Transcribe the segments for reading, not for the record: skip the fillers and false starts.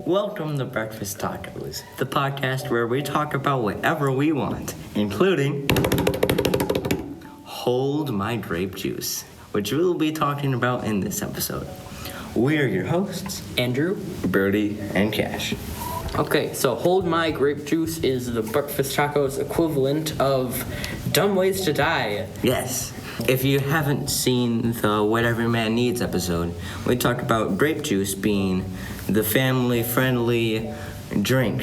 Welcome to Breakfast Talkos, the podcast where we talk about whatever we want, including Hold My Grape Juice, which we'll be talking about in this episode. We're your hosts, Andrew, Brody, and Cash. Okay, so Hold My Grape Juice is the Breakfast Tacos equivalent of Dumb Ways to Die. Yes. If you haven't seen the What Every Man Needs episode, we talked about grape juice being the family-friendly drink.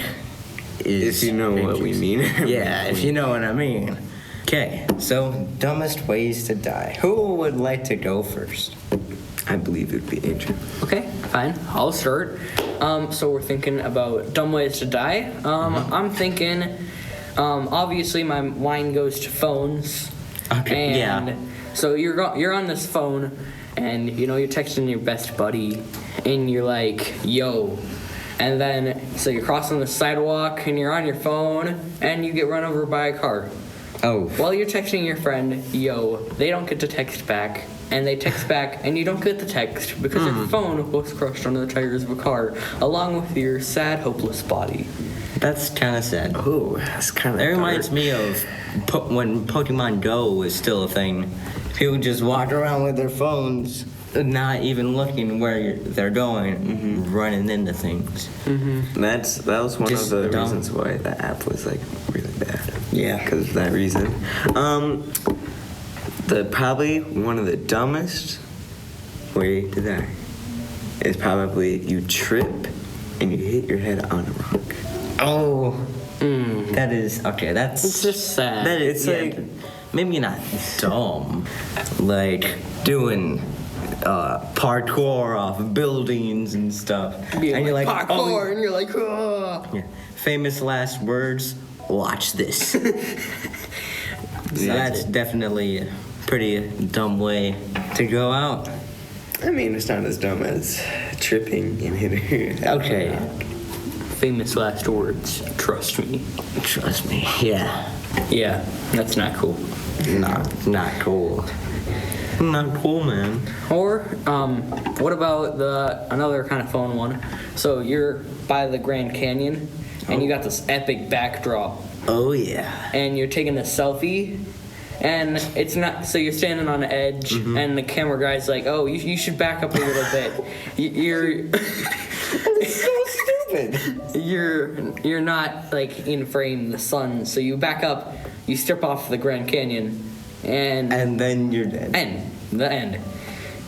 If you know what we mean. Yeah, if you know what I mean. Okay, so dumbest ways to die. Who would like to go first? I believe it would be Andrew. Okay, fine. I'll start. So we're thinking about dumb ways to die. I'm thinking, obviously my mind goes to phones. Okay, and yeah. So you're on this phone, and you're texting your best buddy, and you're like, yo. And then, so you're crossing the sidewalk, and you're on your phone, and you get run over by a car. Oh. While you're texting your friend, yo, they don't get to text back, and they text back, and you don't get the text because your phone was crushed under the tires of a car, along with your sad, hopeless body. That's kind of sad. Oh, that's kind of. That reminds me of when Pokemon Go was still a thing. People just walk around with their phones, not even looking where they're going, running into things. That was one Just of the dumb. reasons why the app was like really bad. Yeah. Because of that reason. Probably one of the dumbest way to die is probably you trip and you hit your head on a rock. Oh. That is, okay, that's... It's just sad. That is, It's maybe not dumb, like doing parkour off buildings and stuff. And you're like, parkour, oh, and you're like, oh. yeah. Famous last words, watch this. That's definitely a pretty dumb way to go out. I mean, it's not as dumb as tripping and hitting your head. Okay. Famous last words, trust me. Trust me, yeah. Yeah, that's not cool. Not cool. Not cool, man. Or, what about another kind of fun one? So you're by the Grand Canyon, and you got this epic backdrop, Oh, yeah. and you're taking a selfie, and it's not, so you're standing on the edge, and the camera guy's like, oh, you should back up a little bit. You're... So stupid. You're not, like, in frame in the sun, so you back up, you step off the Grand Canyon, and then you're dead. The end.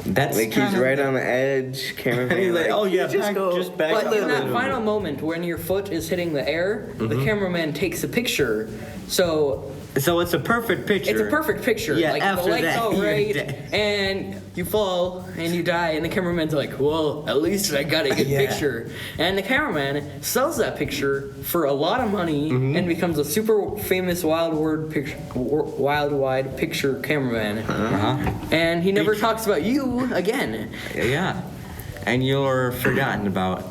That's Like, he's kinda- right on the edge, cameraman. He's like, oh yeah, just just back But up in a that little final bit. moment when your foot is hitting the air, the cameraman takes a picture. So So it's a perfect picture. it's a perfect picture. Yeah, like after the light's that, all you're right, dead. and you fall and you die, and the cameraman's like, well, at least I got a good Yeah. picture. And the cameraman sells that picture for a lot of money and becomes a super famous wide picture cameraman. Uh-huh. And he never talks about you again. Yeah. And you're forgotten about.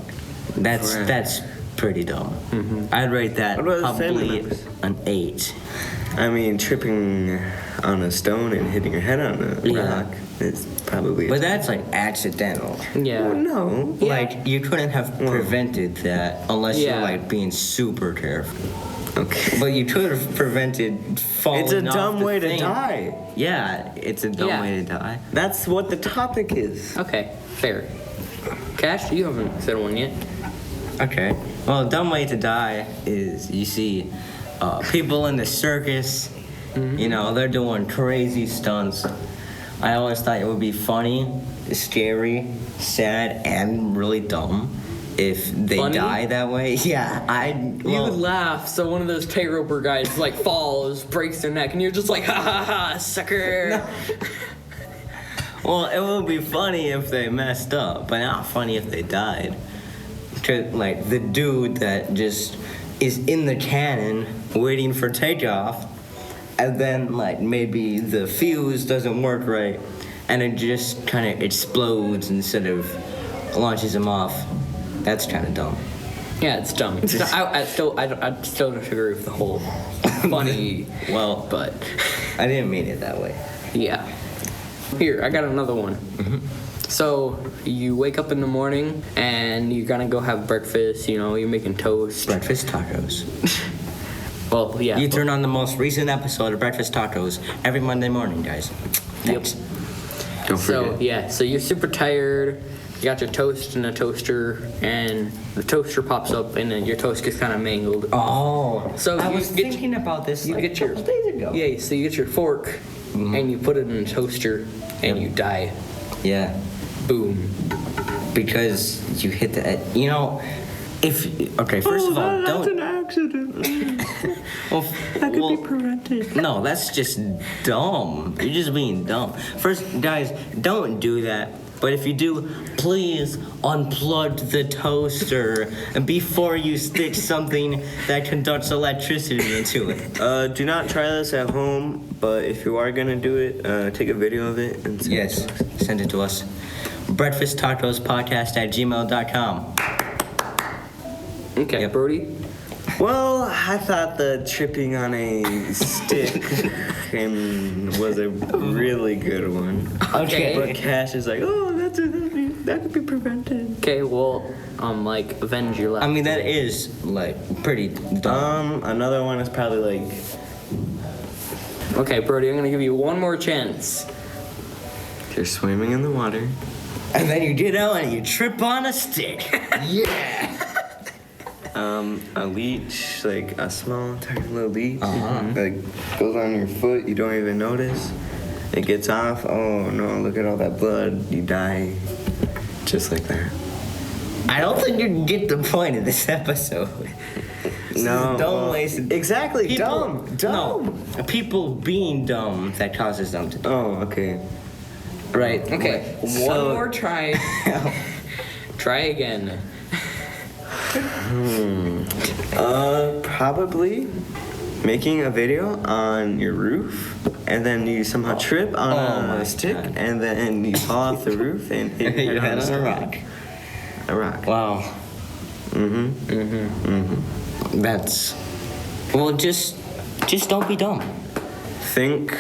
That's pretty dumb. I'd rate that What about the family probably members? an 8. I mean, tripping on a stone and hitting your head on a Yeah. rock is probably. But that's like accidental. Yeah. Well, no. Yeah. Like you couldn't have prevented that unless Yeah. you're like being super careful. Okay. But you could have prevented falling It's a off dumb the way thing. to die. Yeah, it's a dumb Yeah. way to die. That's what the topic is. Okay, fair. Cash, you haven't said one yet. Okay. Well, a dumb way to die is you see people in the circus, they're doing crazy stunts. I always thought it would be funny, scary, sad, and really dumb if they Funny? die that way. Yeah, You would laugh, so one of those tightroper guys like falls, breaks their neck, and you're just like, ha ha ha, sucker. Well, it would be funny if they messed up, but not funny if they died. 'Cause, like, the dude that just is in the cannon waiting for takeoff, and then, like, maybe the fuse doesn't work right, and it just kind of explodes instead of launches him off. That's kind of dumb. Yeah, it's dumb. I still don't agree with the whole funny. Well, But I didn't mean it that way. yeah. Here, I got another one. So you wake up in the morning and you're gonna go have breakfast. You know, you're making toast. Breakfast tacos. Well, yeah. You turn on the most recent episode of Breakfast Tacos every Monday morning, guys. Thanks. Don't So forget. yeah, so you're super tired. You got your toast in a toaster, and the toaster pops up, and then your toast gets kind of mangled. Oh, So I you was get- thinking about this You like get your a couple days ago. Yeah, so you get your fork, and you put it in a toaster, and you die. Yeah, Boom. because you hit the, you know, okay, first of all, don't. Accident. Well, That could be prevented. No, that's just dumb. You're just being dumb. First, guys, don't do that. But if you do, please unplug the toaster before you stick something that conducts electricity into it. Do not try this at home, but if you are gonna do it, take a video of it and send Yes, it to us. send it to us. breakfasttacospodcast@gmail.com. Okay, Yep. Brody. Well, I thought the tripping on a stick was a really good one. Okay. But Cash is like, oh, that could be prevented. Okay, well, like avenge your life. I mean, that is, like, pretty dumb. Another one is probably like, Okay, Brody, I'm gonna give you one more chance. you're swimming in the water. And then you get out and you trip on a stick. Yeah. A leech, like a small, tiny little leech, Uh-huh. like goes on your foot, you don't even notice. It gets off, oh no, look at all that blood, you die. Just like that. I don't think you get the point of this episode. No. Don't waste it. Exactly, People, dumb. No, people being dumb that causes them to die. Oh, okay. Right. Okay, one So- more try. Try again. Probably making a video on your roof, and then you somehow trip on Oh my a stick, God. and then you fall off the roof and hit your Your head head on on a rock. A rock. Wow. That's. Well, just don't be dumb. Think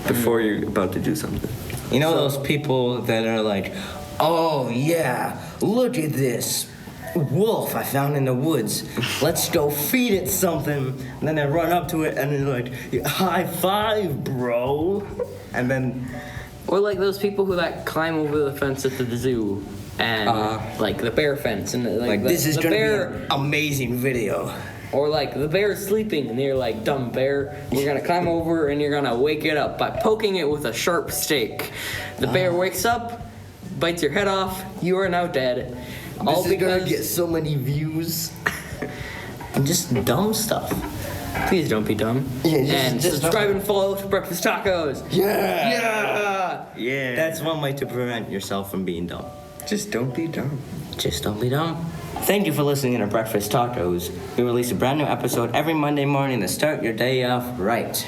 before you're about to do something. You know those people that are like, oh yeah, look at this wolf I found in the woods. Let's go feed it something. And then they run up to it and they're like, high five, bro. And then, Or like those people who like climb over the fence at the zoo, and like the bear fence, and like, the, this is the gonna bear, be an amazing video. or like the bear's sleeping, and you're like, dumb bear, you're gonna climb over and you're gonna wake it up by poking it with a sharp stake. The bear wakes up, bites your head off. You are now dead. All This is gonna because get so many views. And just dumb stuff. please don't be dumb. Yeah, and just subscribe and follow to Breakfast Tacos. Yeah. Yeah. Yeah. That's one way to prevent yourself from being dumb. Just don't be dumb. Just don't be dumb. Thank you for listening to Breakfast Tacos. We release a brand new episode every Monday morning to start your day off right.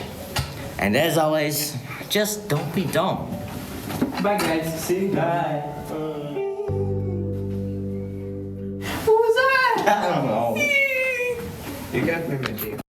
And as always, just don't be dumb. Bye guys. See you. Bye. What was that? I don't know. You got me, my dear.